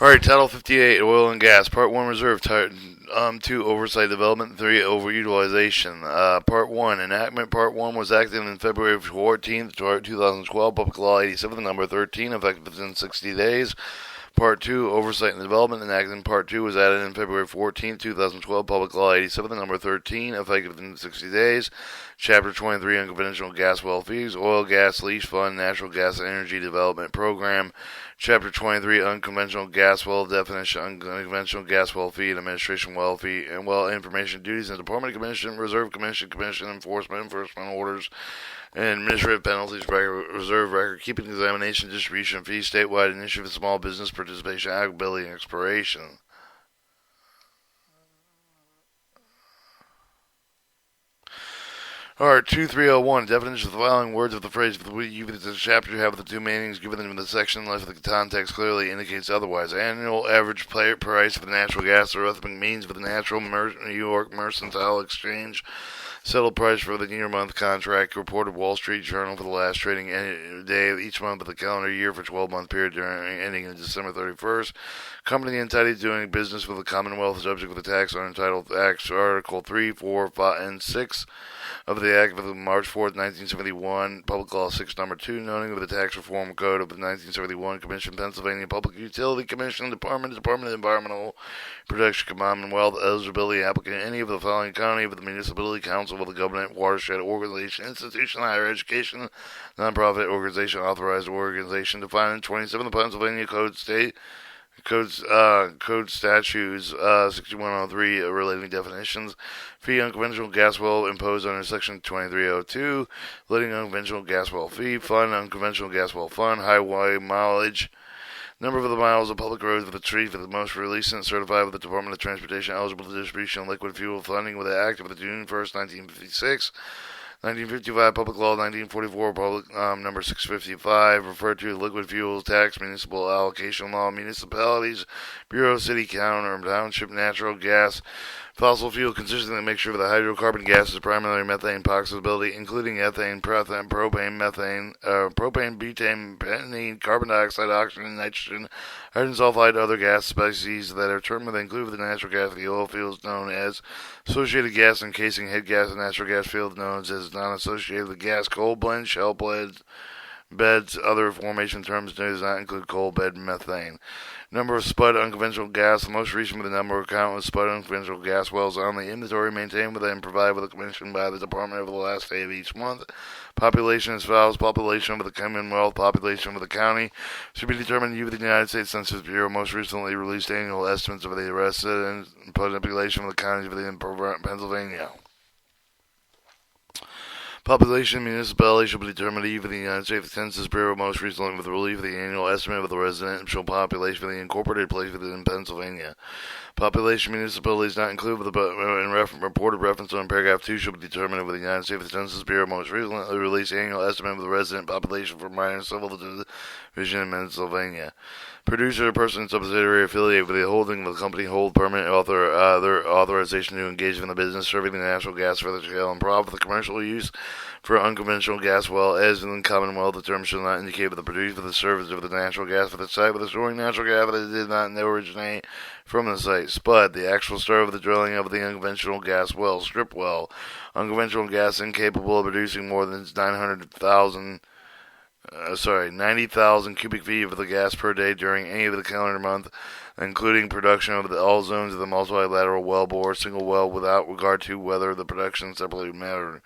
Alright, Title 58, Oil and Gas. Part 1, Reserve. 2, Oversight Development. 3, Overutilization. Part 1, Enactment. Part 1 was acted on February 14th, 2012, Public Law 87, number 13, effective within 60 days. Part 2, Oversight and Development. Enactment Part 2 was added on February 14th, 2012, Public Law 87, number 13, effective within 60 days. Chapter 23, Unconventional Gas Well Fees, Oil, Gas, Lease Fund, Natural Gas and Energy Development Program. Chapter 23, Unconventional Gas Well Definition, Unconventional Gas Well Fee and Administration Well Fee, and Well Information Duties and Department Commission, Reserve Commission, Enforcement Orders, and Administrative Penalties, Reserve Record Keeping, Examination, Distribution Fee, Statewide Initiative of Small Business Participation, Applicability, and Expiration. Alright, 2301, definition of the following words of the phrase for the chapter have the two meanings given in the section unless the context clearly indicates otherwise. Annual average price for the natural gas, or other means for the natural New York Mercantile Exchange. Settled price for the year-month contract, reported Wall Street Journal for the last trading day of each month of the calendar year for 12-month period ending in December 31st. Company entitled to doing business with the Commonwealth subject to the tax on Entitled Acts, Article 3, 4, 5, and 6 of the Act of March 4th, 1971, Public Law 6, Number 2, noting of the Tax Reform Code of the 1971 Commission, Pennsylvania Public Utility Commission, Department of Environmental Protection, Commonwealth, eligibility applicant, any of the following county, of the municipality, council, of the government, watershed, organization, institution, higher education, nonprofit organization, authorized organization, defined in 27 of the Pennsylvania Code statutes 6103 relating definitions. Fee unconventional gas well imposed under section 2302. Letting unconventional gas well fee. Fund unconventional gas well fund. Highway mileage. Number of the miles of public roads with the tree for the most recent certified with the Department of Transportation eligible to distribution of liquid fuel funding with the Act of the June 1st, 1956. 1955 Public Law 1944 Public Number 655 referred to liquid fuels tax, municipal allocation law, municipalities, bureau, city, county, or township, natural gas, fossil fuel consisting of a mixture of the hydrocarbon gases, primarily methane possibility, including ethane, propane, methane, propane, butane, pentane, carbon dioxide, oxygen, nitrogen, hydrogen sulfide, other gas species that are termed that include the natural gas of the oil fields known as associated gas, encasing head gas and natural gas fields known as non-associated gas, coal blend, shell beds, other formation terms does not include coal bed methane. Number of spud unconventional gas, the most recent with the number of count of spud unconventional gas wells on the inventory maintained with and provided with the commission by the department over the last day of each month. Population as follows: population of the Commonwealth, population of the county should be determined using the United States Census Bureau most recently released annual estimates of the resident population of the counties within Pennsylvania. Population municipality shall be determined even the United States Census Bureau most recently with the relief of the annual estimate of the residential population of the incorporated place within Pennsylvania. Population municipalities not included with the reported reference on paragraph 2 shall be determined with the United States Census Bureau most recently released annual estimate of the resident population for minor civil division in Pennsylvania. Producer or person subsidiary affiliated with the holding of the company hold permanent authorization to engage in the business serving the natural gas for the sale and profit the commercial use for unconventional gas well as in the Commonwealth. The term shall not indicate the producer for the service of the natural gas for the site with the storing natural gas that did not originate from the site. Spud, the actual start of the drilling of the unconventional gas well. Strip well, unconventional gas incapable of producing more than 90,000 cubic feet of the gas per day during any of the calendar month, including production of all zones of the multilateral well bore, single well, without regard to whether the production separately mattered.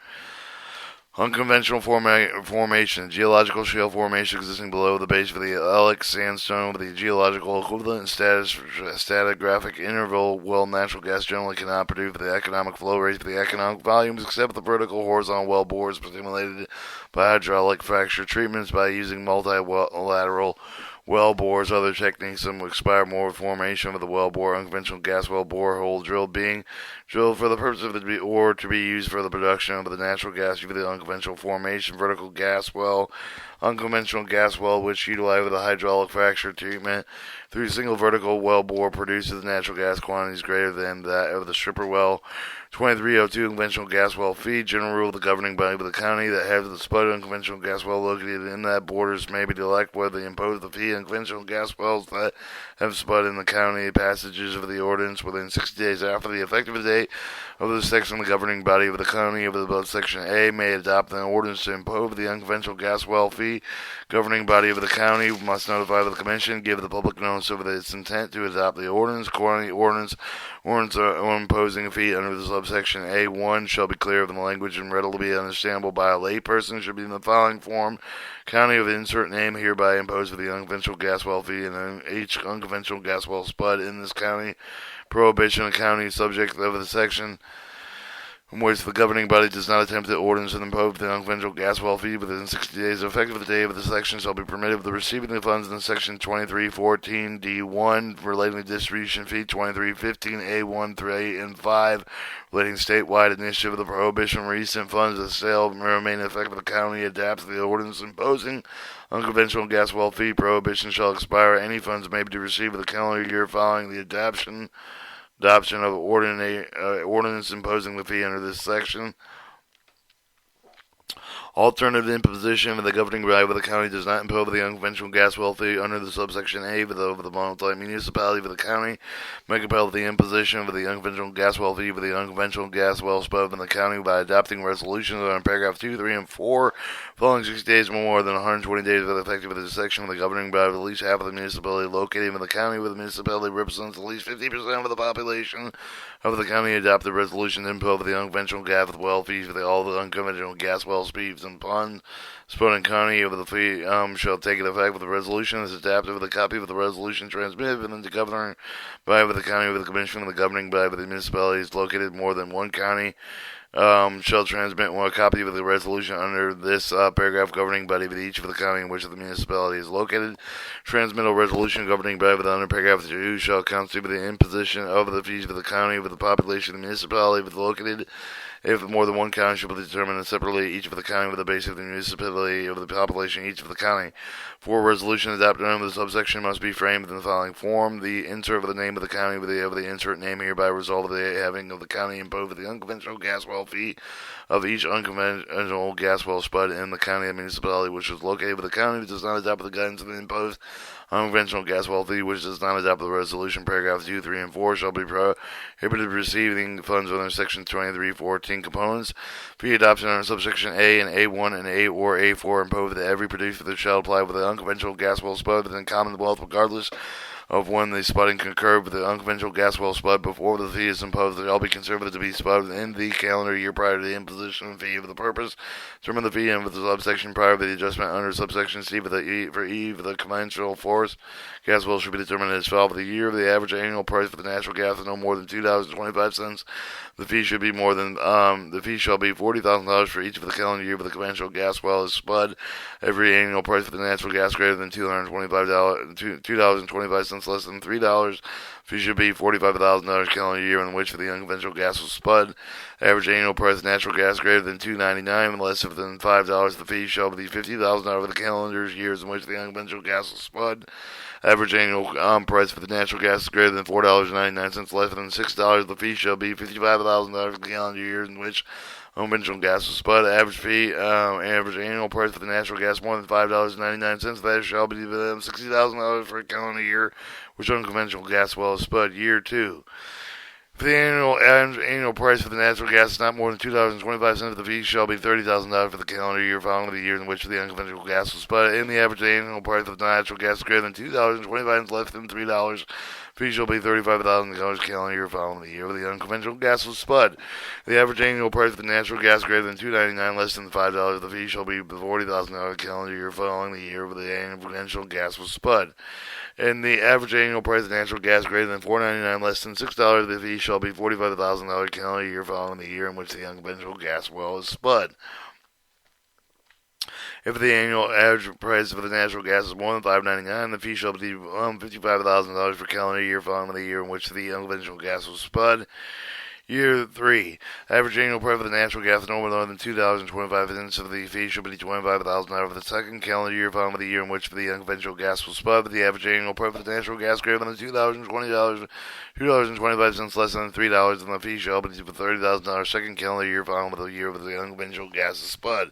Unconventional formation, geological shale formation existing below the base of the Ellick sandstone with the geological equivalent stratigraphic interval. Well, natural gas generally cannot produce the economic flow rates for the economic volumes except the vertical horizontal well bores stimulated by hydraulic fracture treatments by using multilateral well bores. Other techniques some will expire more formation of the well bore. Unconventional gas well borehole being drilled for the purpose of the ore to be used for the production of the natural gas due to the unconventional formation. Vertical gas well, unconventional gas well which utilizes the hydraulic fracture treatment through single vertical well bore produces natural gas quantities greater than that of the stripper well. 2302 conventional gas well fee. General rule of the governing body of the county that has the spud unconventional gas well located in that borders may be to elect whether they impose the fee on conventional gas wells that have spud in the county. Passages of the ordinance within 60 days after the effective date of the section of the governing body of the county of the above section A may adopt an ordinance to impose the unconventional gas well fee. Governing body of the county must notify the commission, give the public notice of its intent to adopt the ordinance. Accordingly, ordinance imposing a fee under the subsection A1 shall be clear of the language and readily be understandable by a layperson. Should be in the following form: county of insert name hereby imposed for the unconventional gas well fee and each unconventional gas well spud in this county. Prohibition of county subject of the section in which the governing body does not attempt to ordinance and impose the unconventional gas well fee within 60 days of effective the day of the section shall be permitted of the receiving the funds in section 2314D1 relating to distribution fee, 2315A1, 3, and 5 relating statewide initiative of the prohibition of recent funds of sale remain effective. The county adapts the ordinance imposing unconventional gas well fee. Prohibition shall expire. Any funds may be received in the calendar year following the adoption of ordinance imposing the fee under this section. Alternative imposition of the governing body of the county does not impose the unconventional gas well fee under the subsection A of the municipality of the county may compel the imposition of the unconventional gas well fee for the unconventional gas well spud in the county by adopting resolutions on paragraph 2, 3, and 4 following 60 days or more than 120 days of the effective of the section of the governing body of at least half of the municipality located in the county where the municipality represents at least 50% of the population of the county adopt the resolution to impose the unconventional gas well fees for all the unconventional gas well speeds and ponds spud in county of the fee shall take effect with the resolution as adapted with a copy of the resolution transmitted within the governing body of the county with the commission of the governing body of the municipalities located more than one county shall transmit one copy of the resolution under this paragraph governing body of each of the county in which the municipality is located. Transmittal resolution governing body of the under paragraph 2 shall constitute the imposition of the fees of the county with the population of the municipality located. If more than one county shall be determined separately, each of the county with the base of the municipality of the population, each of the county. For resolution adopted under the subsection must be framed in the following form: the insert of the name of the county with the insert name hereby resolve of the having of the county imposed the unconventional gas well fee of each unconventional gas well spud in the county of municipality which is located with the county which does not adopt the guidance of the imposed unconventional gas well fee which does not adopt the resolution. Paragraphs 2, 3, and 4 shall be prohibited receiving funds under section 2314 components. Fee adoption under subsection A and A1 and A or A4 imposed that every producer shall apply with the unconventional gas well spud within Commonwealth regardless of when the spudding concurred with the unconventional gas well spud before the fee is imposed. It shall be considered to be spud in the calendar year prior to the imposition of the fee of the purpose. Term of the fee and with the subsection prior to the adjustment under subsection C for the conventional force gas well should be determined as follows: for the year of the average annual price for the natural gas is no more than $2.25. The fee should be more than the fee shall be $40,000 for each of the calendar year of the conventional gas well is spud. Every annual price for the natural gas greater than $2.25 less than $3. Fee should be $45,000 calendar year in which for the unconventional gas was spud. Average annual price of natural gas greater than $2.99 and less than $5. The fee shall be $50,000 for the calendar years in which the unconventional gas was spud. Average annual price for the natural gas is greater than $4.99, less than $6. The fee shall be $55,000 for the calendar year in which unconventional gas was spud. Average annual price for the natural gas more than $5.99. That shall be $60,000 for a calendar year which unconventional gas well is spud. Year 2. If the annual price for the natural gas is not more than $2.25, the fee shall be $30,000 for the calendar year following the year in which the unconventional gas was spud. And the average annual price of the natural gas is greater than $2.25 and less than $3. Fee shall be $35,000 calendar year following the year the unconventional gas was spud. The average annual price of the natural gas greater than $2.99 less than $5. The fee shall be $40,000 calendar year following the year the unconventional gas was spud. And the average annual price of natural gas greater than $4.99 less than $6. The fee shall be $45,000 calendar year following the year in which the unconventional gas well is spud. If the annual average price of the natural gas is more than $5.99, the fee shall be $55,000 for calendar year following the year in which the unconventional gas was spud. Year 3. Average annual price for the natural gas no more than $2.25 of the fee should be $25,000 for the second calendar year following the year in which the unconventional gas was spud. The average annual price for the natural gas greater than $2.25 less than $3, and the fee shall be for $30,000 second calendar year following the year of the unconventional gas is spud.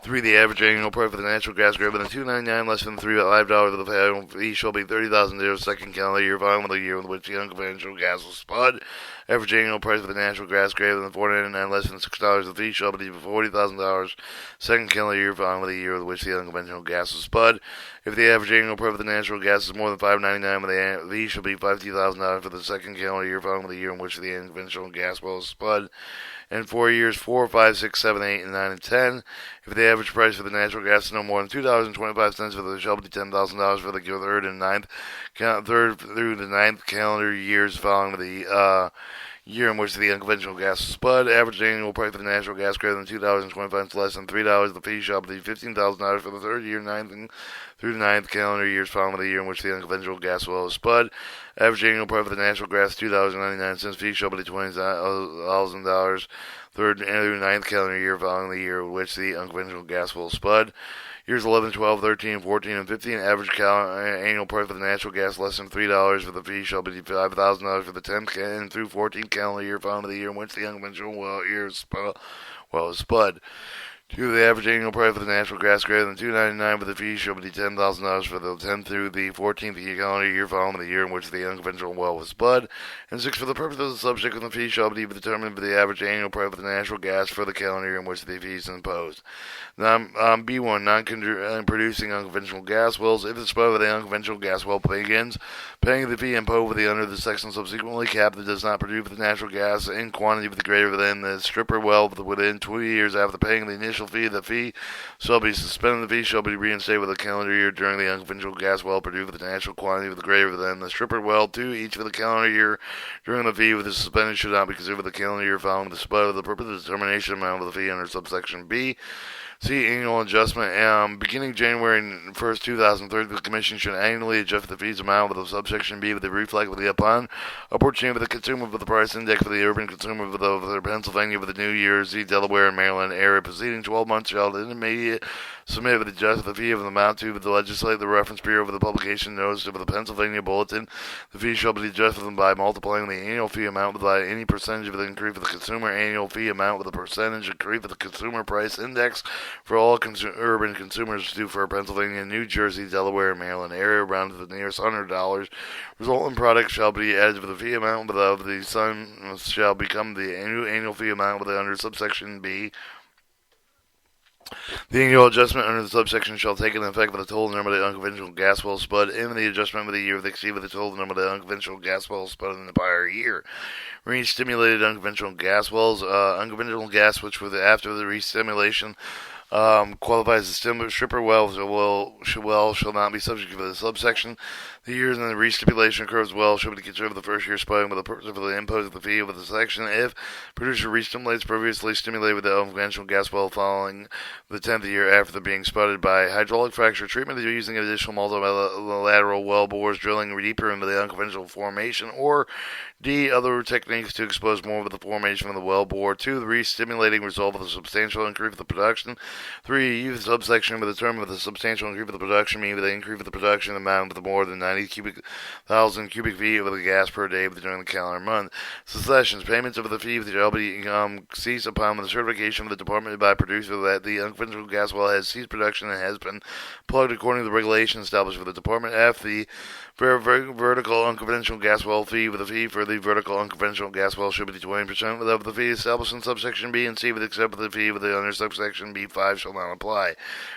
3. The average annual price for the natural gas greater than $2.99 less than $5 of the fee shall be $30,000 second calendar year following the year in which the unconventional gas was spud. Average annual price for the natural gas greater than $4.99 less than $6 the fee shall be $40,000 second calendar year following the year with which the unconventional gas was spud. If the average annual price for the natural gas is more than $5.99, the fee shall be $50,000 for the second calendar year following the year in which the unconventional gas well was spud. In 4 years 4, 5, 6, 7, 8, and 9, and 10. If the average price for the natural gas is no more than $2.25 for the shall be $10,000 for the third through the ninth calendar years following the year in which the unconventional gas is spud. Average annual price for the natural gas greater than $2.25 less than $3. The fee shall be $15,000 for the third year, through the ninth calendar years following the year in which the unconventional gas well is spud. Average annual price for the natural gas $2.99. Fee shall be $20,000 third through ninth calendar year following the year in which the unconventional gas well is spud. Years 11, 12, 13, 14, and 15. Average annual price for the natural gas less than $3 for the fee shall be $5,000 for the 10th and through 14th calendar year following the year in which the unconventional well is spud. 2. The average annual price for the natural gas greater than $2.99 for the fee shall be $10,000 for the 10th through the 14th calendar year following the year in which the unconventional well was spud. And 6. For the purpose of the subject of the fee shall be determined for the average annual price for the natural gas for the calendar year in which the fee is imposed. Now, B1. Non-producing unconventional gas wells. If the spud of the unconventional gas well begins paying the fee imposed for the under the section subsequently capped that does not produce the natural gas in quantity with the greater than the stripper well within 2 years after paying the initial fee, the fee shall be suspended. The fee shall be reinstated with a calendar year during the unconventional gas well produced with the natural quantity with the greater than the stripper well. 2. Each for the calendar year during the fee with the suspended should not be considered for the calendar year following the spud of the purpose of the determination amount of the fee under subsection B. See annual adjustment. Beginning January 1st, 2003, the Commission should annually adjust the fees amount with the subsection B with the reflect with the upon upward change of the consumer for the price index for the urban consumer for the Pennsylvania for the New Jersey, Delaware, and Maryland area preceding 12 months shall intermediate submit with adjust the fee of the amount to the legislature the reference period for the publication notice of the Pennsylvania Bulletin. The fee shall be adjusted by multiplying the annual fee amount by any percentage of the increase of the consumer annual fee amount with a percentage increase of the consumer price index for all urban consumers due for Pennsylvania, New Jersey, Delaware, and Maryland area around to the nearest $100. Resultant product shall be added to the fee amount of the sum shall become the annual fee amount with the under subsection B. The annual adjustment under the subsection shall take an effect for the total number of the unconventional gas wells spud in the adjustment for the year of the exceed with the total number of the unconventional gas wells spud in the prior year. Re-stimulated unconventional gas wells, unconventional gas which with after the re-stimulation qualifies as stripper wells shall not be subject to the subsection. The years in the re-stipulation occurs well shall be considered the first year spudding with the purpose of the impose of the fee of the section. If producer re-stimulates previously stimulated with the unconventional gas well following the 10th year after being spudded by hydraulic fracture treatment using additional multilateral well bores drilling deeper into the unconventional formation, or D. Other techniques to expose more of the formation of the well bore. 2. The re-stimulating result of the substantial increase of the production. 3. Use the subsection with the term of the substantial increase of the production, meaning the increase of the production amount of more than 90,000 cubic feet of the gas per day during the calendar month. Secessions. Payments of the fee shall be ceased upon the certification of the department by producer that the unconventional gas well has ceased production and has been plugged according to the regulations established for the department. F. The vertical unconventional gas well fee with the fee for the vertical unconventional gas well should be 20% of the fee established in subsection B and C, with except for the fee with the under subsection B5 shall not apply.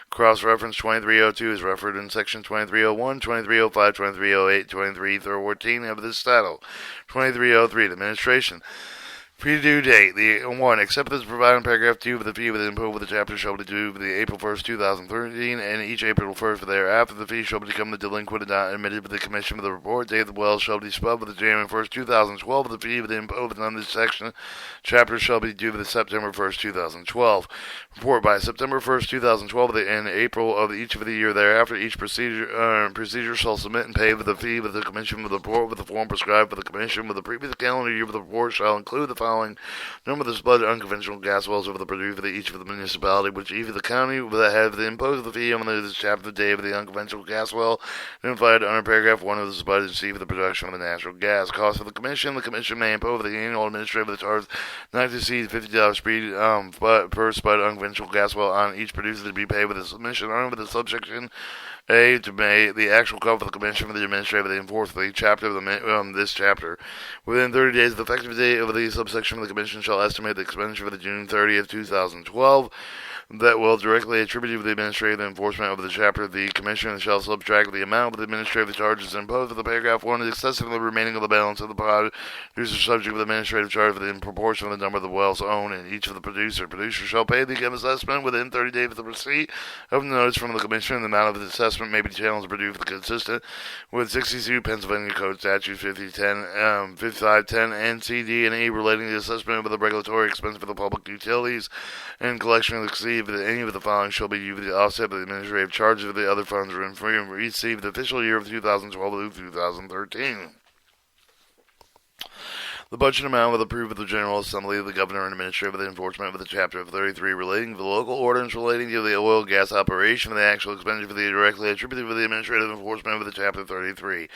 Cross-reference 2302 is referred in section 2301, 2305, 2308, 2314 of this title. 2303, administration. Fee due date. The 1. Except as provided in paragraph 2 of the fee with input with the chapter shall be due for the April 1st, 2013, and each April 1st thereafter. The fee shall become the delinquent and not admitted with the commission with the report date of the well shall be spelled with the January 1st, 2012. The fee with input on this section chapter shall be due for the September 1st, 2012. Report by September 1st, 2012 and April of each of the year thereafter. Each procedure shall submit and pay with the fee with the commission with the report with the form prescribed for the commission with the previous calendar year with the report shall include the following number of the spud unconventional gas wells over the producer of each of the municipality, which either the county that have imposed the fee on this chapter the day of the unconventional gas well, identified under paragraph 1 of the spud and fee for the production of the natural gas. Cost for the commission may impose the annual administrative charge not to exceed $50 per spud unconventional gas well on each producer to be paid with a submission under the subsection A to May, the actual cost for the commission for the administrative enforcement of the chapter of this chapter. Within 30 days of the effective date of the subsection of the commission shall estimate the expenditure for the June 30th, 2012 that will directly attribute to the administrative enforcement of the chapter. The commission shall subtract the amount of the administrative charges imposed for the paragraph 1 excessive of the remaining of the balance of the producer subject to the administrative charge in proportion to the number of the wells owned in each of the producer. Producer shall pay the assessment within 30 days of the receipt of the notice from the commission. The amount of the assessment may be challenged to produce consistent with 62 Pennsylvania Code Statute 5510 and CD and E relating to the assessment of the regulatory expense for the public utilities and collection of the receipt of any of the following shall be used to offset the administrative charges of the other funds received the official year of 2012 through 2013. The budget amount was approved at the General Assembly of the Governor and Administrator of the Enforcement of the Chapter of 33 relating to the local ordinance relating to the oil gas operation and the actual expenditure for the directly attributed for the Administrative Enforcement of the Chapter 33.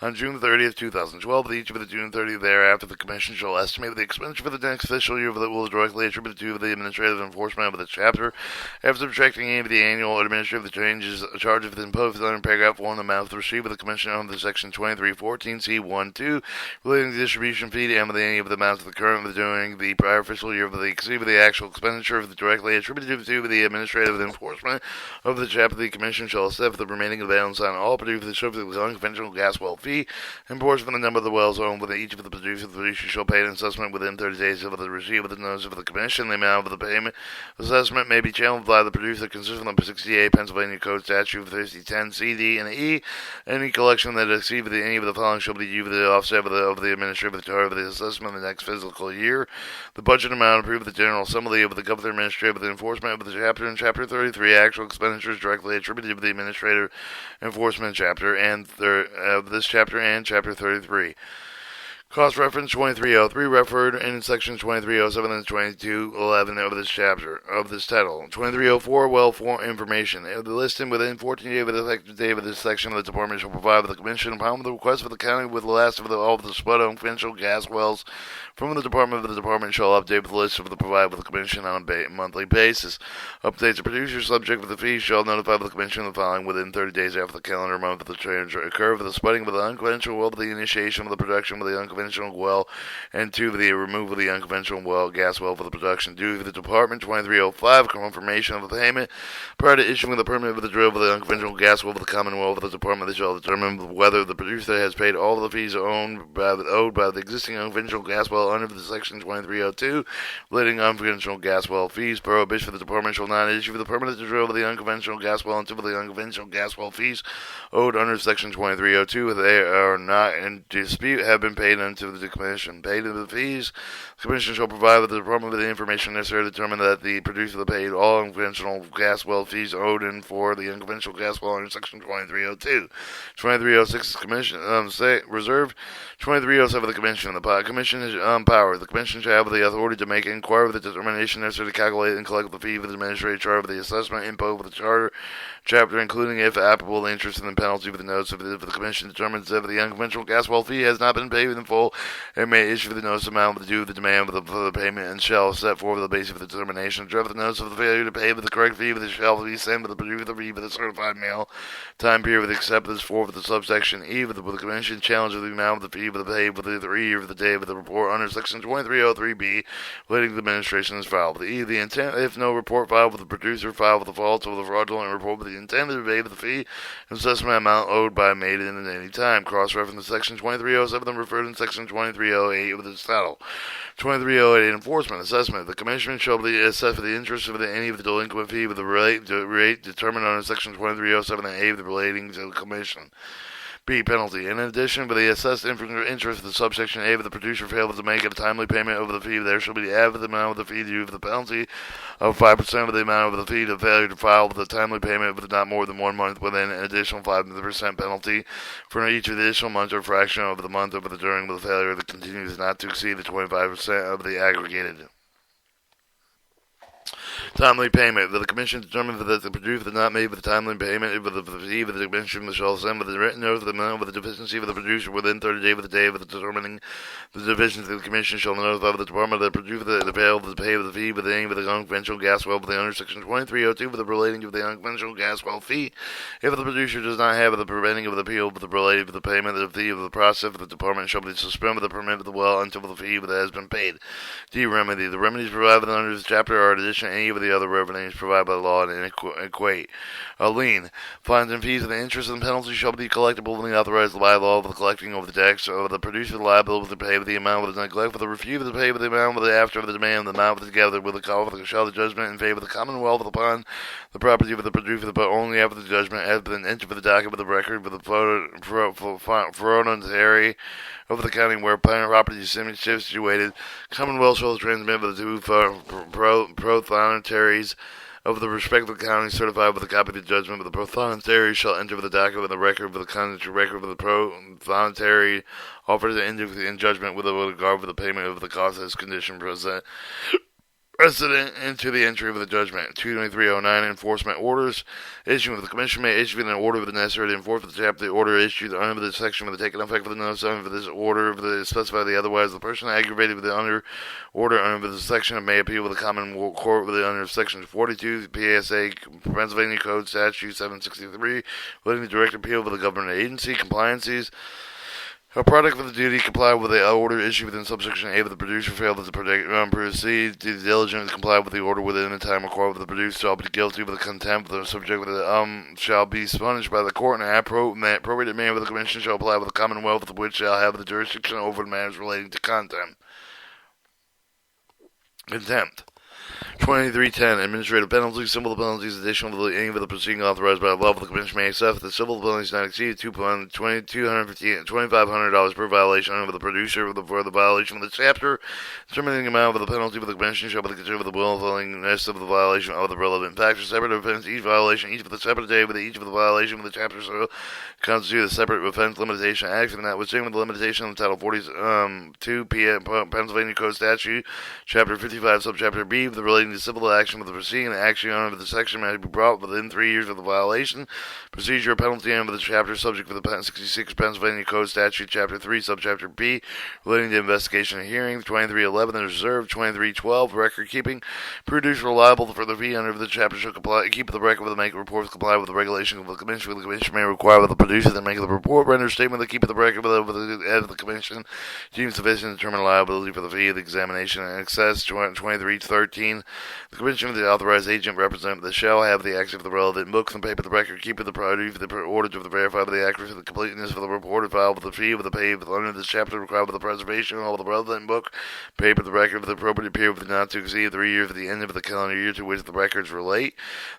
On June 30th, 2012, each of the June 30th thereafter, the Commission shall estimate the expenditure for the next official year that will directly attributed to the Administrative Enforcement of the Chapter after subtracting any of the annual administrative charges imposed under paragraph 1 amount received by the Commission under section 2314C12 relating to the distribution fee to any of the amounts of the current during the prior fiscal year of the exceed of the actual expenditure of the directly attributed to the administrative enforcement of the chapter. The commission shall accept the remaining balance on all producers subject to the unconventional gas well fee and portion from the number of the wells owned with each of the producers. The producer shall pay an assessment within 30 days of the receipt of the notice of the commission. The amount of the payment assessment may be challenged by the producer consistent with 68 Pennsylvania Code Statute 5010 CD and E. Any collection that exceeds any of the following shall be used the offset of the administrative charge of the assessment of the next fiscal year. The budget amount approved by the General Assembly of the Governor Administrative of the Enforcement of the Chapter and Chapter 33 actual expenditures directly attributed to the Administrative Enforcement Chapter and of this chapter and Chapter 33. Cost reference 2303 referred in section 2307 and 2211 of this chapter, of this title. 2304, well for information. The listing within 14 days of the effective date of this section of the department shall provide with the commission upon the request of the county with the last of all of the spud unconventional gas wells from the department shall update with the list of the provide with the commission on a monthly basis. Updates the producer subject with the fee shall notify the commission of the following within 30 days after the calendar month of the change occur for the spudding of the unconventional well, the initiation of the production of the unconventional well, and 2 for the removal of the unconventional well, gas well for the production. Due to the department 2305, confirmation of the payment prior to issuing the permit for the drill for the unconventional gas well for the Commonwealth of the department. They shall determine whether the producer has paid all of the fees owed by the existing unconventional gas well under the section 2302 relating unconventional gas well fees. Prohibition for the department shall not issue for the permit to drill for the unconventional gas well until the unconventional gas well fees owed under section 2302 if they are not in dispute have been paid unto the commission. Paid of the fees, the commission shall provide with the department with the information necessary to determine that the producer paid all unconventional gas well fees owed in for the unconventional gas well under section 2302. 2306 is commission reserved. 2307 the commission. The commission is power. The commission shall have the authority to make inquiry with the determination necessary to calculate and collect the fee for the administrative charge of the assessment imposed with the charter chapter, including, if applicable, the interest and the penalty for the notice. If the commission determines that the unconventional gas well fee has not been paid in full, it may issue the notice amount due the demand for the payment and shall set forth the basis of the determination. Draft the notice of the failure to pay with the correct fee, the shall be sent to the producer the fee for the certified mail time period with acceptance for the subsection E with the commission challenge of the amount of the fee for the pay for the 3 year of the day of the report under section 2303B relating to the administration is filed. The E, the intent, if no report filed with the producer, filed with the fault of the fraudulent report with the intent to pay the fee and assessment amount owed by made in at any time. Cross-reference section 2307 and referred in section 2308 with its title. 2308 enforcement assessment. The commission shall be assessed for the interest of any of the delinquent fee with the rate determined under section 2307 and A relating to the commission. B. Penalty. In addition, for the assessed interest of the subsection A, if the producer fails to make a timely payment of the fee, there shall be added the amount of the fee due for the penalty of 5% of the amount of the fee to failure to file with a timely payment with not more than 1 month within an additional 5% penalty for each additional month or fraction of the month of the during the failure that continues not to exceed the 25% of the aggregated. Timely payment. The Commission determined that the producer did not make the timely payment of the fee of the Commission shall send with a written notice of the amount of the deficiency of the producer within 30 days of the day of the determining the deficiency. The Commission shall notify the Department of the producer that it failed to pay the fee with any of the unconventional gas well under Section 2302 for the relating to the unconventional gas well fee. If the producer does not have the preventing of the appeal for the related to the payment of the fee of the process, the Department shall be suspended the permit of the well until the fee that has been paid. D. Remedy. The remedies provided under this chapter are in addition to any of the other revenues provided by law and equate. A lien. Fines and fees and the interest and penalties shall be collectible when authorized by law of the collecting of the tax of the producer liability to pay with the amount of the neglect for the refuse to pay with the amount of the after of the demand, the amount of together with the call for the shall the judgment in favor of the Commonwealth upon the property of the producer, but only after the judgment has been entered for the docket of the record for the frontier of the county where property is situated. Commonwealth shall transmit with the two prothonotarians of the respective counties certified with a copy of the judgment, but the prothonotary shall enter with the docket with the record for the county record for the prothonotary offers in judgment with regard for the payment of the cost as condition precedent into the entry of the judgment. 22309 Enforcement Orders. Issuing of the Commission may issue an order of the necessary to enforce the chapter. The order issued under this section with the taken effect for the notice under this order of the specify the otherwise the person aggravated with the under order under this section may appeal with the common court with the under section 42 PSA Pennsylvania Code Statute 763 relating to direct appeal with the government agency compliances. A product of the duty comply with the order issued within subsection A of the producer failed to proceed to diligently comply with the order within the time required of the producer shall be guilty of the contempt of the subject with the shall be punished by the court and appropriate manner with the Commission shall apply with the Commonwealth which shall have the jurisdiction over the matters relating to contempt. 2310 Administrative penalties. Civil penalties additional to any of the proceeding authorized by law of the Commission may accept. The civil penalties not exceed $2,500 per violation of the producer for the violation of the chapter. Determining the amount of the penalty for the Commission shall be considered with the willingness of the violation of the relevant factors. Separate offense, each violation, each of the separate day with each of the violation of the chapter so constitute a separate offense limitation act, and that withstanding the limitation of Title 42 Pennsylvania Code Statute, Chapter 55, Subchapter B, the relating to civil action with the proceeding action under the section may be brought within 3 years of the violation. Procedure or penalty under the chapter subject for the 66 Pennsylvania Code Statute, Chapter 3, Subchapter B, relating to investigation and hearing. 2311 is reserved. 2312 record keeping. Producer liable for the fee under the chapter shall keep the record with the make reports comply with the regulation of the Commission. The Commission may require with the producer that make the report render statement that keep the record with the head of the Commission deemed sufficient to determine liability for the fee of the examination and excess. 2313 the Commission of the authorized agent representative that shall have the access of the relevant books and paper the record keep the priority for the order to verify the accuracy of the completeness of the report and file with the fee with the pay under this chapter required with the preservation of the relevant book paper the record for the appropriate period with not to exceed 3 years at the end of the calendar year to which the records relate.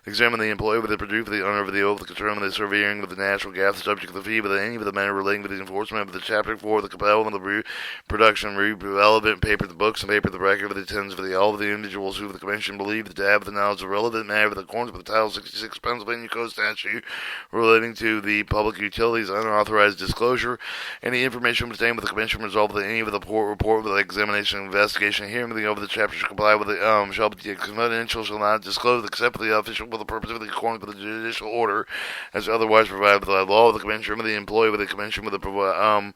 Examine the employee with the producer for the honor of the oath to determine the surveying with the natural gas subject of the fee with any of the matter relating to the enforcement of the chapter 4 the compellment of the production relevant paper the books and paper the record for the attendance for all of the individuals who the Commission believe to have the knowledge of relevant matter with accordance with the Title 66 Pennsylvania Code Statute relating to the public utilities unauthorized disclosure. Any information obtained with the Commission resolved that any of the report with the examination investigation hearing of the chapter shall comply with the shall be confidential shall not disclose except for the official for the purpose of the accordance with the judicial order as otherwise provided by law of the Commission with the employee with the Commission with the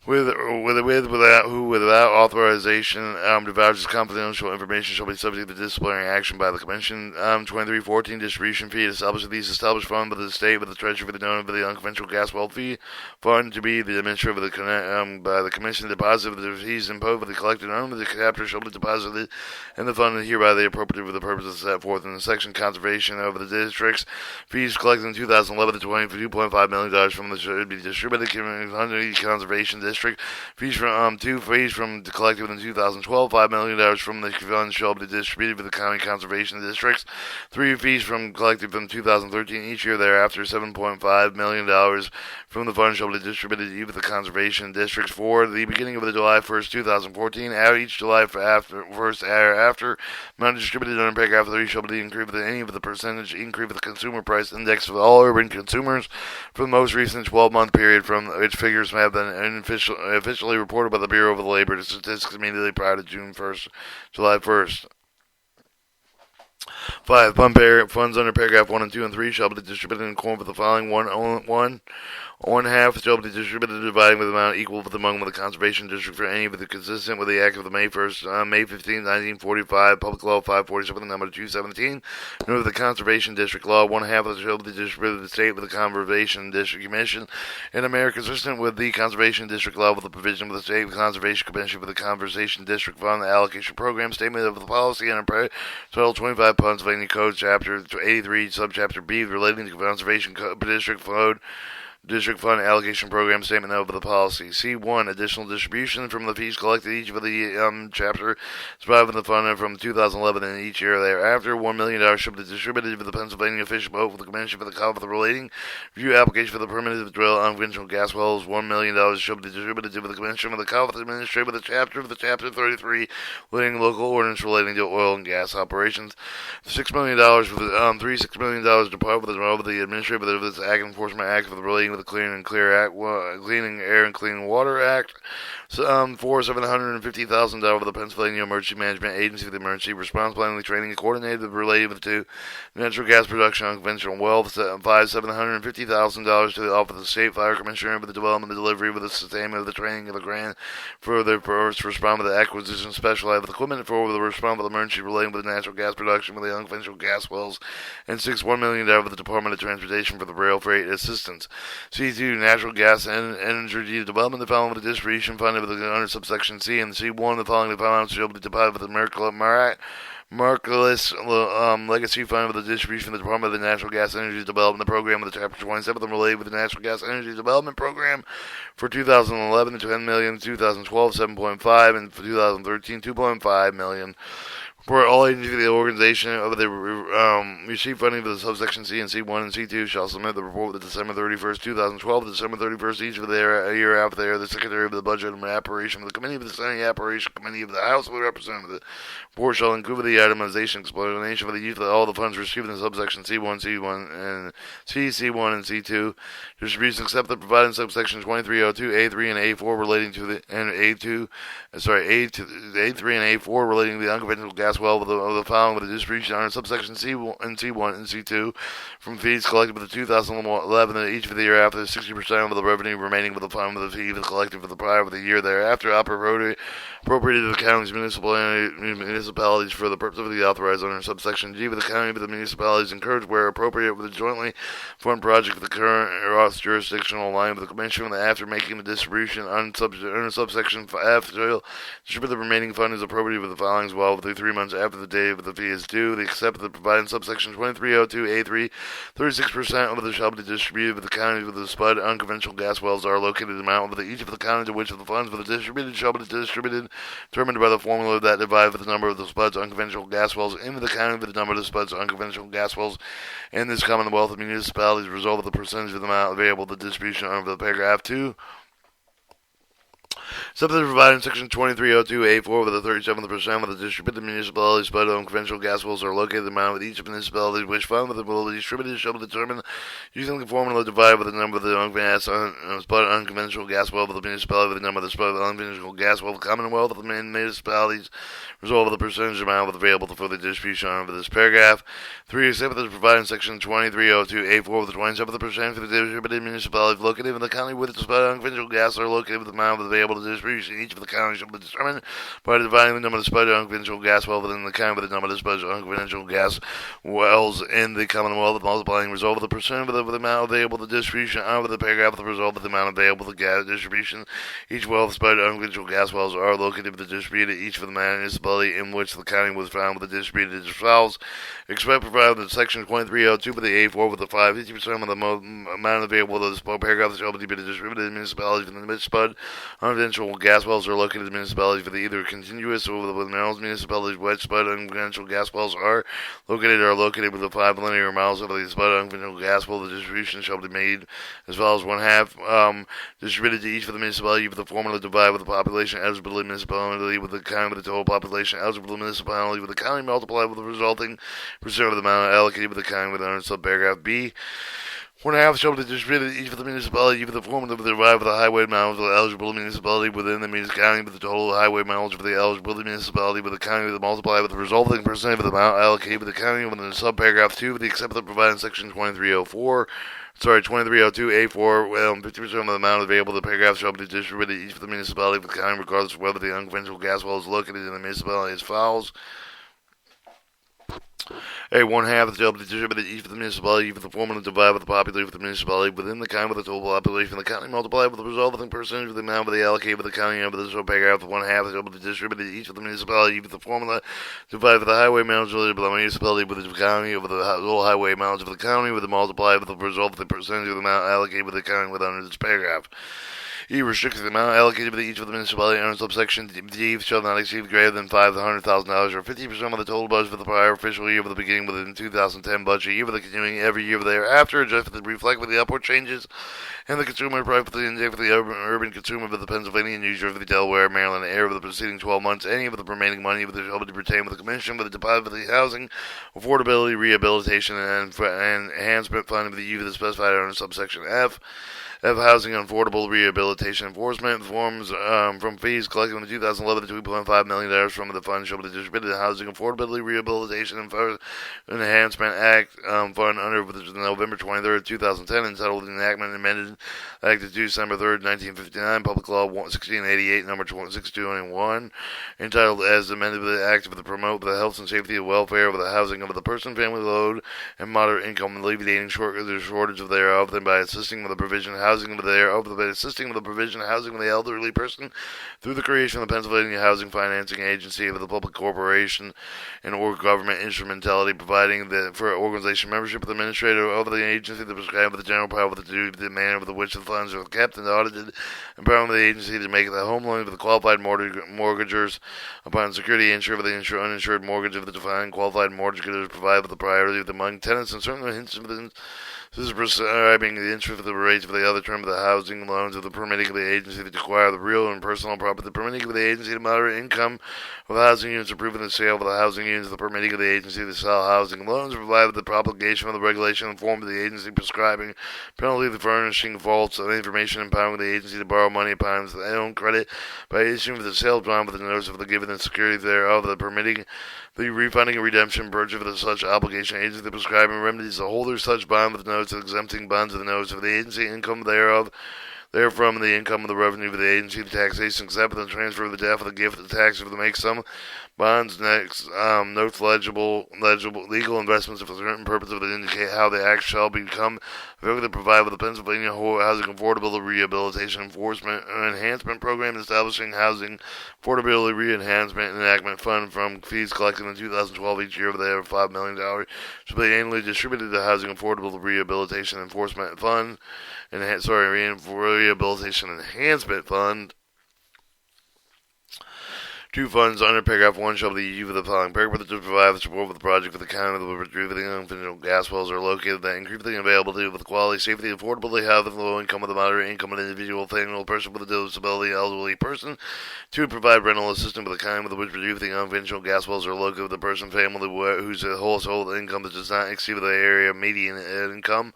without authorization divulges confidential information shall be subject to disciplinary action by the Commission. 2314 distribution fee established these established fund by the state with the treasury for the donor for the unconventional gas well fee fund to be the administrator of the by the Commission. Deposit of the fees imposed for the collected under the chapter shall be deposited in the fund and hereby they appropriated for the purposes set forth in the section conservation of the districts. Fees collected in 2011 to $22.5 million from the should be distributed under the conservation district district. Fees from 2 fees from the collected in 2012. $5 million from the funds shall be distributed for the county conservation districts. 3 fees from collected from 2013 each year thereafter. $7.5 million from the funds shall be distributed to the conservation districts for the beginning of the July 1st, 2014. Each July first after amount distributed under paragraph 3 shall be increased with any of the percentage increase of the consumer price index of all urban consumers for the most recent 12-month period from which figures have been officially reported by the Bureau of Labor Statistics immediately prior to July 1st. 5. Funds under paragraph 1 and 2 and 3 shall be distributed in accordance with the following: one half shall be distributed, dividing with the amount equal among the conservation district for any of the consistent with the act of the May 15, 1945, Public Law 547, number 217, and with the conservation district law. One half shall be distributed to the state with the conservation district commission, and America consistent with the conservation district law with the provision of the state conservation commission for the conservation district fund, the allocation program, statement of the policy under Title 25 Pennsylvania Code, Chapter 83, Subchapter B, relating to conservation district fund allocation program, statement of the policy. C1. Additional distribution from the fees collected each of the chapter survived in the fund from 2011 and each year thereafter. $1 million shall be distributed to the Pennsylvania Fish Boat for the Commission for the Call for the relating review application for the permit to drill unconventional gas wells. $1 million shall be distributed to the Commission for the Call for the Administrative of the Chapter 33 relating local ordinance relating to oil and gas operations. $6 million for the $6 million department of the Administrative of this Act Enforcement Act for the relating with the Cleaning Air and Clean Water Act. For $750,000 for the Pennsylvania Emergency Management Agency, the emergency response planning, training, and coordinated related to natural gas production on conventional wells. $750,000 to the Office of the State Fire Commissioner for the development and delivery with the sustainment of the training of the grant for the first respond with the acquisition of specialized equipment for the response with emergency relating with the natural gas production with the unconventional gas wells. And $1 million for the Department of Transportation for the rail freight assistance. C2. Natural gas and energy development. The following with the distribution funded under subsection C and C1. The following amounts shall be divided with the Marcellus Legacy Fund with the distribution of the Department of the Natural Gas Energy Development Program of the Chapter 27 and related with the Natural Gas Energy Development Program for 2011, $10 million, 2012, $7.5, and for 2013, $2.5 million. For all agencies of the organization of the receive funding for the subsection C and C1 and C2 shall submit the report with December 31st, 2012, to December 31st each of the year after they are the Secretary of the Budget and Operation of the Committee of the Senate Operation Committee of the House of Representatives. The report shall include the itemization explanation for the use of all the funds received in subsection C1, and C1 and C2. Distribution except the provided in subsection 2302, A3 and A4 relating to the A3 and A4 relating to the unconventional gas well of the following with the distribution under subsection C1 and C2 from fees collected with the 2011 and each of the year after 60% of the revenue remaining with the fund with the fee collected for the prior of the year thereafter appropriated to the county's municipalities for the purpose of the authorized under subsection G with the county, but the municipalities encouraged where appropriate with the jointly fund project with the current or jurisdictional line with the commission after making the distribution under subsection F shall distribute the remaining fund is appropriate with the following as well within 3 months after the date of the fee is due. Except the provided subsection 2302 A3, 36% of the shall be distributed with the counties with the spud unconventional gas wells are located in the amount of each of the counties to which of the funds for the distributed shall be distributed, determined by the formula that divides the number of the spuds unconventional gas wells into the county with the number of the spuds unconventional gas wells in this commonwealth of municipalities result of the percentage of the amount available to distribution under the paragraph 2. Something provided in section 2302A4 with the 37% of the distributed municipalities spud unconventional gas wells are located in the amount of each municipality which fund with the will be distributed shall be determined using the formula divided by the number of the spud unconventional gas well of the municipality with the number of the spud unconventional gas well of the commonwealth of the municipalities result of the percentage amount available for the distribution under this paragraph. 3. Except as provided in section 2302A4 with the 27% for the distributed municipalities located in the county with the spud unconventional gas are located with the amount available to distribution distribution in each of the counties shall be determined by dividing the number of disposed unconventional gas wells within the county with the number of disposed unconventional gas wells in the Commonwealth, multiplying the result of the percent of the amount available to distribution over the paragraph of the result of the amount available to gas distribution. Each well of disposed unconventional gas wells are located with the distributed each of the municipality in which the county was found with the distributed wells. Expect provided that section 2302 for the A4 with the 50% of the amount available to the paragraph shall be distributed in municipalities within the municipality. Unconventional gas wells are located in municipalities with either continuous or with minerals. Municipalities which spud unconventional gas wells are located with the 5 linear miles of the spud unconventional gas well. The distribution shall be made as follows: 1/2 distributed to each of the municipality with the formula divided with the population eligible municipality with the county with the total population eligible municipality with the county multiplied with the resulting percent of the amount allocated with the county with under subparagraph B. 1/2 shall be distributed to each of the municipality with the formula divided with the highway miles of the eligible municipality within the county with the total highway miles for the eligible municipality with the county with the multiplied with the resulting percent of the amount allocated with the county within the subparagraph 2 with the except of provided in section 2302 A4, 50% of the amount available to the paragraph shall be distributed to each of the municipality with the county regardless of whether the unconventional gas well is located in the municipality as follows. 1/2 shall be distributed to each of the municipality with the formula divided with the population of the municipality within the county with the total population of the county multiplied with the resulting percentage of the amount of the allocated with the county over the subparagraph. 1/2 shall be distributed to each of the municipality with the formula divided with the highway mileage of the municipality with the county over the total highway mileage of the county with the multiplied with the resulting percentage of the amount allocated with the county with under this paragraph. E. Restricts the amount allocated to each of the municipality under subsection D shall not exceed greater than $500,000 or 50% of the total budget for the prior official year of the beginning within the 2010 budget year, with the continuing every year thereafter, adjusted to reflect with the upward changes in the consumer price for the index for the urban consumer of the Pennsylvania, New Jersey, Delaware, Maryland area of the preceding 12 months. Any of the remaining money with the shall be retained with the commission with the deposit for the housing, affordability, rehabilitation, and enhancement fund of the use of the specified under subsection F. Housing and affordable rehabilitation enforcement forms from fees collected in the 2011 to $2.5 million from the fund shall be distributed to Housing Affordability Rehabilitation and Enhancement Act fund under the November 23rd, 2010, entitled Enactment Amended Act of December 3rd, 1959, Public Law 1688, number 621, entitled as amended with the Act of the Promote the Health and Safety and Welfare of the Housing of the Person, Family, Load, and Moderate Income, alleviating the shortage of thereof, then by assisting with the provision of housing of the provision of housing of the elderly person through the creation of the Pennsylvania Housing Financing Agency of the public corporation and or government instrumentality, providing for organization membership of the administrator of the agency to prescribe with the general power of the duty of the manner with which the funds are kept and audited, empowering the agency to make the home loan for the qualified mortgagers upon security insured for the uninsured mortgage of the defined qualified mortgagors, provide with the priority of the among tenants and certain hints of the this is prescribing the interest of the rates of the other term of the housing loans of the permitting of the agency to acquire the real and personal property, the permitting of the agency to moderate income of the housing units, approving the sale of the housing units, the permitting of the agency to sell housing loans, provide with the propagation of the regulation and form of the agency prescribing penalty for furnishing false information, empowering the agency to borrow money upon its own credit by issuing the sales bond with the notice of the given and security thereof, the permitting the refunding and redemption purchase of such obligation agency, the prescribing remedies the holder such bond with notice exempting bonds of the notice of the agency, income thereof, therefrom the income of the revenue of the agency, the taxation except the transfer of the debt of the gift, the tax of the make sum, bonds, next, notes, legible, legal investments for certain purposes that indicate how the act shall become effective, provide with the Pennsylvania Housing Affordability Rehabilitation Enforcement and Enhancement Program, establishing Housing Affordability Re-Enhancement Enactment Fund from fees collected in 2012 each year of the $5 million shall be annually distributed to Housing Affordable Rehabilitation Enforcement Fund, Rehabilitation Enhancement Fund. Two funds under paragraph 1 shall be used for the following purpose to provide the support for the project for the county of the unconventional gas wells are located that increase the availability with the quality, safety, affordability, health, and low income of the moderate income of an individual, family, person with a disability, elderly person. 2. Provide rental assistance with the county with which the unconventional gas wells are located with the person, family, whose household income does not exceed the area median income.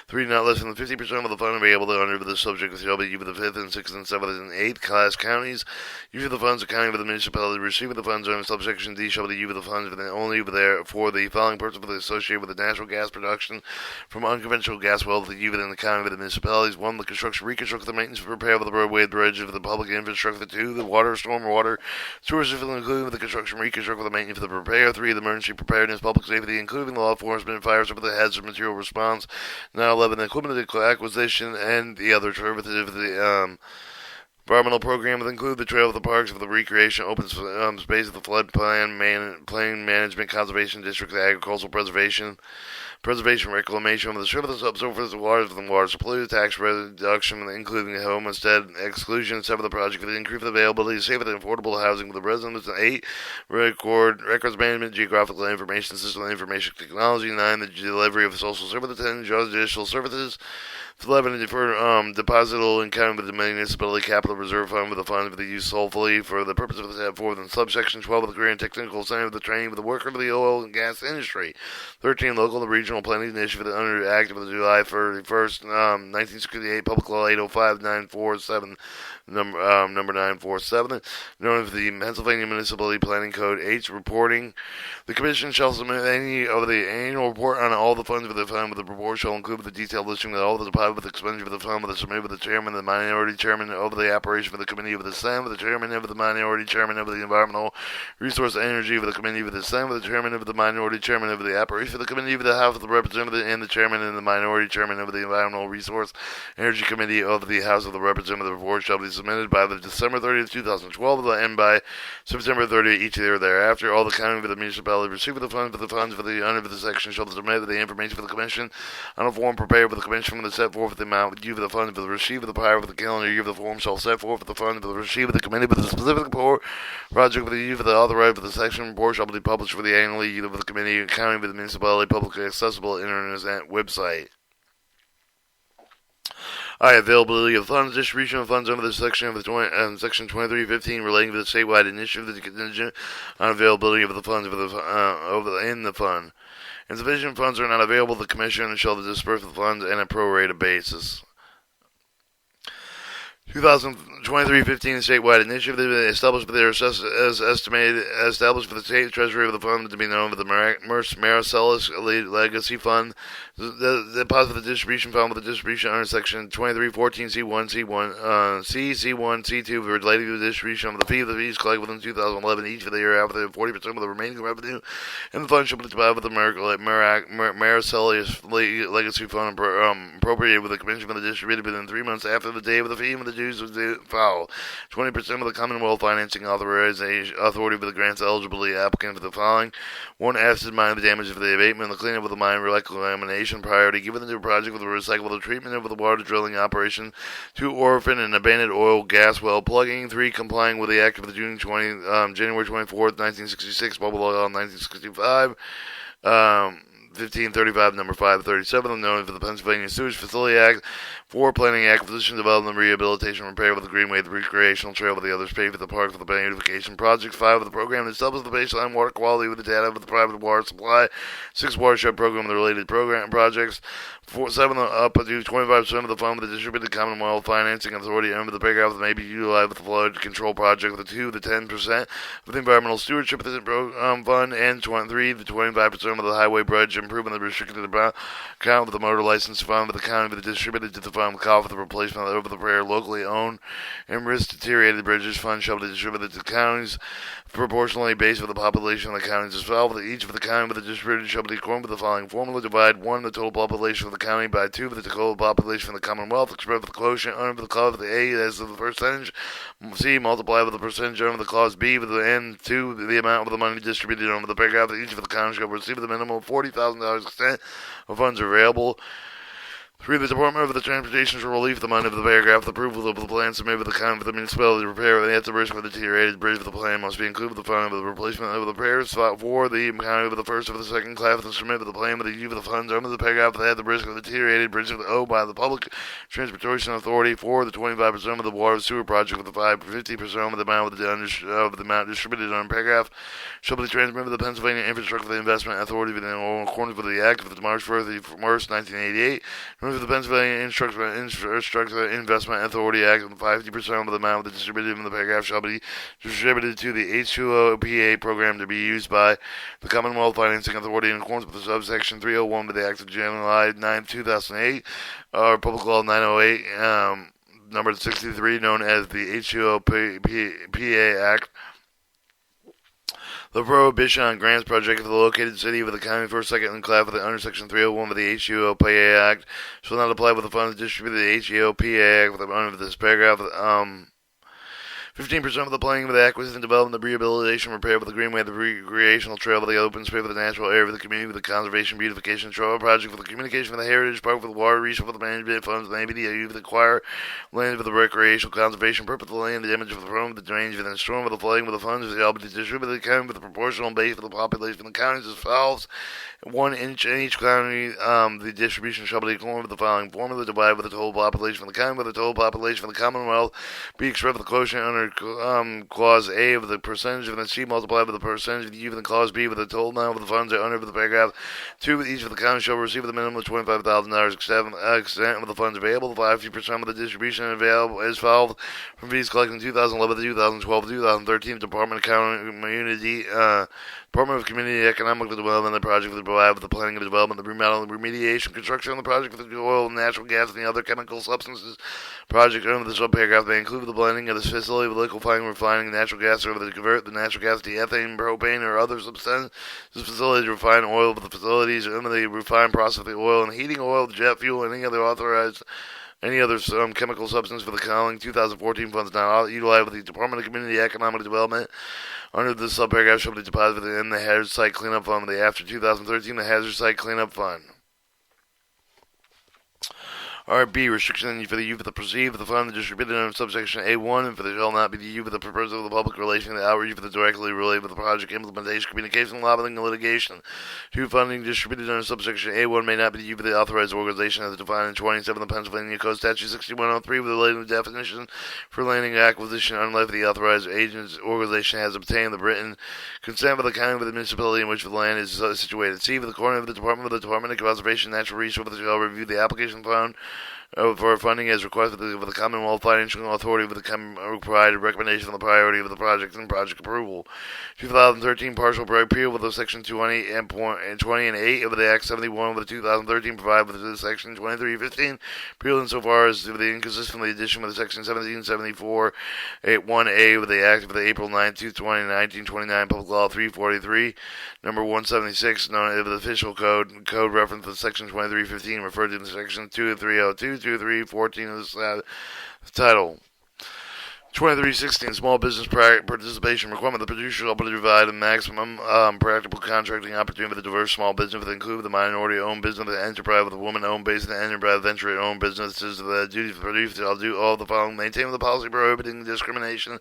3. Not less than 50% of the fund available under the subject shall be used for the 5th and 6th and 7th and 8th class counties. Use of the funds accounting for the municipal municipality receiving the funds under subsection D shall be used the funds only for the following purposes associated with the natural gas production from unconventional gas wells that used in the county of the municipalities. 1. The construction, reconstruction, the maintenance, repair of the roadway, bridge of the public infrastructure. 2. The water, storm, water, sewer system, including the construction, reconstruction, the maintenance, for the repair. 3. The emergency preparedness, public safety, including the law enforcement, fire service, the hazard material response. Now 11. The equipment acquisition and the other services of the environmental program will include the trail of the parks, of the recreation, open space of the flood plain management, conservation district, agricultural preservation, reclamation of the surface, subsurface of waters, and water supply, tax reduction, including the homestead exclusion, 7 the project for the increase of availability, safe and affordable housing for the residents, 8 records management, geographical information system, information technology, 9 the delivery of social services, 10 judicial services, 11 defer depositable in county with the municipality capital reserve fund with the funds for the use solely for the purpose of the set forth in subsection 12 of the career and technical center of the training of the worker of the oil and gas industry. 13 local and regional planning initiative under Act of the July 31st, 1968, Public Law 805-947, number 947, known as the Pennsylvania Municipality Planning Code. 8 reporting. The Commission shall submit any of the annual report on all the funds for the fund, with the report shall include the detailed listing of all the deposits with the expenditure of the fund, with the submit with the chairman, the minority chairman of the operation for the committee of the Senate, with the chairman of the minority chairman of the environmental resource energy for the committee of the Senate, with the chairman of the minority chairman of the operation for the committee of the House of the Representatives, and the chairman and the minority chairman of the environmental resource energy committee of the House of the Representatives. The report shall be submitted by the December 30th, 2012, and by September 30th each year thereafter. All the county for the municipality receiving the funds for the under the section shall submit the information for the commission on a form prepared for the commission from the set forth the amount due for the funds for the receipt of the power of the calendar year of the form shall set forth the funds for the receipt of the committee for the specific project for the use of the authorized for the section report shall be published for the annually use of the committee and county for the municipality publicly accessible internet website. Availability of funds, distribution of funds under the section of the section 2315 relating to the statewide initiative the contingent on availability of the funds for the in the fund. Insufficient funds are not available. The Commission shall disperse the funds on a prorated basis. 2023-15 statewide initiative established for the state treasury of the fund to be known as the Marcellus Legacy Fund. The deposit of the distribution fund with the distribution under section 2314 C1 C1 C2 relating to the distribution of the fee of the fees collected within 2011 each for the year after 40% of the remaining revenue, and the fund shall be divided with the Marcellus Legacy Fund appropriated with the commission for the distributed within 3 months after the day of the fee and the dues of the foul. 20% of the Commonwealth financing authority for the grants eligibility applicant for the following: 1. Acid mine the damage of the abatement, the cleanup of the mine, reclamation priority given to the project with the recyclable treatment of the water drilling operation. 2. Orphan and abandoned oil gas well plugging. 3. Complying with the Act of the January 24th, 1966, Bubble Law 1965. 1535, number 537, known as the Pennsylvania Sewage Facility Act. 4. Planning, acquisition, development, rehabilitation, repair of the greenway, the recreational trail, with the other space for the park, for the beautification projects. 5. The program that establishes the baseline water quality with the data of the private water supply. 6. Watershed program, the related program projects. 7. Up to 25% of the fund with the distributed Commonwealth financing authority under the paragraph that may be utilized with the flood control project. With 2. The 10% of the environmental stewardship fund, and 3. The 25% of the highway bridge improvement, the restricted account with the motor license fund with the county with the distributed to the fund with call for the replacement of the prayer locally owned and risk deteriorated bridges fund shall be distributed to counties proportionally based on the population of the counties as well. With each of the county with the distributed shall be according with the following formula: divide 1 the total population of the county by 2 the total population of the Commonwealth expressed with the quotient under the clause of the A as of the percentage, C multiply with the percentage under the clause B with the N 2 the amount of the money distributed under the paragraph that each of the counties shall receive the minimum of $40,000 extent of funds available. 3. The Department of the Transportation shall relieve the money of the paragraph. The approval of the plan submitted with the county for the municipality to repair the risk of the deteriorated bridge of the plan must be included with the fund of the replacement of the repairs. 4. The county with the first of the second class to submit with the plan with the use of the funds under the paragraph that had the risk of the deteriorated bridge of the owed by the Public Transportation Authority. 4. The 25% of the water sewer project with the 50% of the amount of the amount distributed under paragraph shall be transmitted to the Pennsylvania Infrastructure Investment Authority in accordance with the Act of March 1st, 1988. Under the Pennsylvania Infrastructure Investment Authority Act, 50% of the amount of the distributed in the paragraph shall be distributed to the H2OPA program to be used by the Commonwealth Financing Authority in accordance with the subsection 301 of the Act of July 9, 2008, or Public Law 908, number 63, known as the H2OPA Act. The prohibition on grants project for the located city with the county first, second, and class of the under section 301 of the HUOPA Act shall not apply with the funds distributed to the HUOPA Act under this paragraph. 15% of the planning of the acquisition, development, the rehabilitation, repair of the greenway, the recreational trail, the open space, for the natural area, for the community, with the conservation, beautification, trail project, for the communication, for the heritage park, for the water resource, for the management funds, the ABD, for the acquire land for the recreational conservation purpose of the land, the image of the room, the drainage, for the storm, for the flooding, for the funds, for the ability to distribute the county, with the proportional base for the population of the counties as follows. 1 inch in each county, the distribution shall be equal with the following formula: divided with the total population of the county, with the total population of the Commonwealth, be expressed with the quotient under clause A of the percentage of the C multiplied with the percentage of the U of the clause B with the total amount of the funds that under the paragraph 2 with each of the counties shall receive a minimum of $25,000 extent of the funds available. 50% of the distribution available is filed from fees collected in 2011 to 2012 to 2013. Department of Community Department of Community Economic Development, the project for the provide for the planning and development, the remodeling, the remediation, construction of the project for the oil, natural gas, and the other chemical substances. Project under the subparagraph may include the blending of this facility with liquefying, refining natural gas, or to convert the natural gas to ethane, propane, or other substances. This facility to refine oil for the facilities, and the refine process of the oil and heating oil, jet fuel, and any other chemical substance for the calling 2014 funds now utilized with the Department of Community Economic Development. Under this subparagraph shall be deposited in the Hazard Site Cleanup Fund of the after 2013 the Hazard Site Cleanup Fund. RB, restriction for the use of the proceed of the fund distributed under subsection A1, and for the shall not be the use of the purpose of the public relation, the outreach for the directly related with the project implementation, communication, lobbying, and litigation. 2. Funding distributed under subsection A1 may not be the use of the authorized organization as defined in 27 of the Pennsylvania Code Statute 6103 with related definition for landing acquisition unless the authorized agent's organization has obtained the written consent of the county of the municipality in which the land is situated. C. For the corner of the Department of Conservation and Natural Resources shall review the application found for funding as requested with the Commonwealth Financial Authority with the provided recommendation on the priority of the project and project approval. 2013 partial repeal with the Section 20 and 8 of the Act 71 of the 2013 provide with the Section 2315 repealed insofar as the inconsistently addition with the Section 1774 1A with the Act of the April 9, 2019 29 Public Law 343 number 176 known as the official code reference to Section 2315 referred to in Section 2302 2314 of the title. 2316 Small Business Participation Requirement. The producer shall provide a maximum practical contracting opportunity for the diverse small business that include the minority-owned business, the enterprise with a woman-owned business, the enterprise venture-owned businesses. The duty to produce shall do all the following: maintain the policy prohibiting discrimination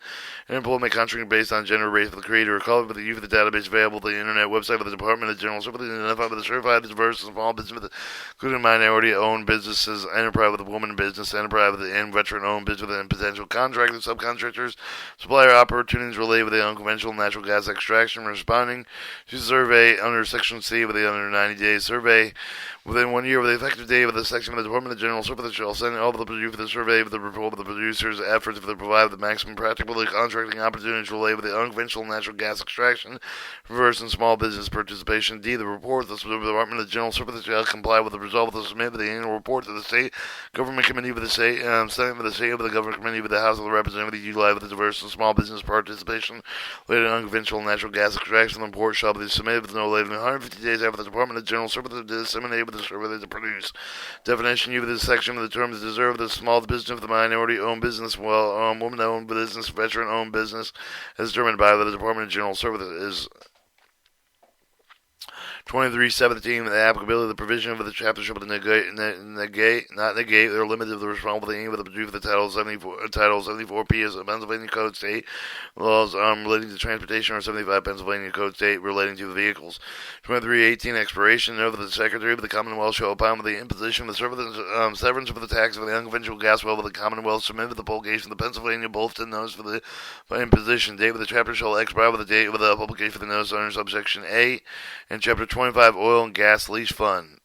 and employment contracting based on gender, race, for the creator or color, for the use of the database available to the internet website for the Department of General Services, identified with the certified diverse small business, including minority-owned businesses, enterprise with a woman business, enterprise with and veteran-owned business, and potential contractors, subcontractors, supplier opportunities related with the unconventional natural gas extraction. Responding to survey under Section C with the under 90 days survey within 1 year of the effective date of the section of the Department of General Services shall send all of the producer for the survey of the report of the producer's efforts for the provide the maximum practicable contracting opportunities related with the unconventional natural gas extraction, reverse and small business participation. D. The report of the Department of General Services shall comply with the result of the submit of the annual report to the State Government Committee with the State Senate with the State of the Government Committee with the House of the Representatives utilize with the diverse and small business participation related to unconventional natural gas extraction. The report shall be submitted with no later than 150 days after the Department of General Services disseminated with the survey to produce. Definition: use of this section of the terms deserve the small business of the minority-owned business, woman-owned business, veteran-owned business, as determined by the Department of General Services. 2317, the applicability of the provision of the chapter shall not negate or limit the responsibility of the producer of the Title 74P of the Pennsylvania Code State laws relating to transportation, or 75 Pennsylvania Code State relating to the vehicles. 2318, expiration of the Secretary of the Commonwealth shall upon with the imposition of the severance of the tax of the unconventional gas well of the Commonwealth submit with the publication of the Pennsylvania Bulletin notice for the imposition. Date of the chapter shall expire with the date of the publication of the notice under subsection A and chapter 25 Oil and Gas Lease Fund.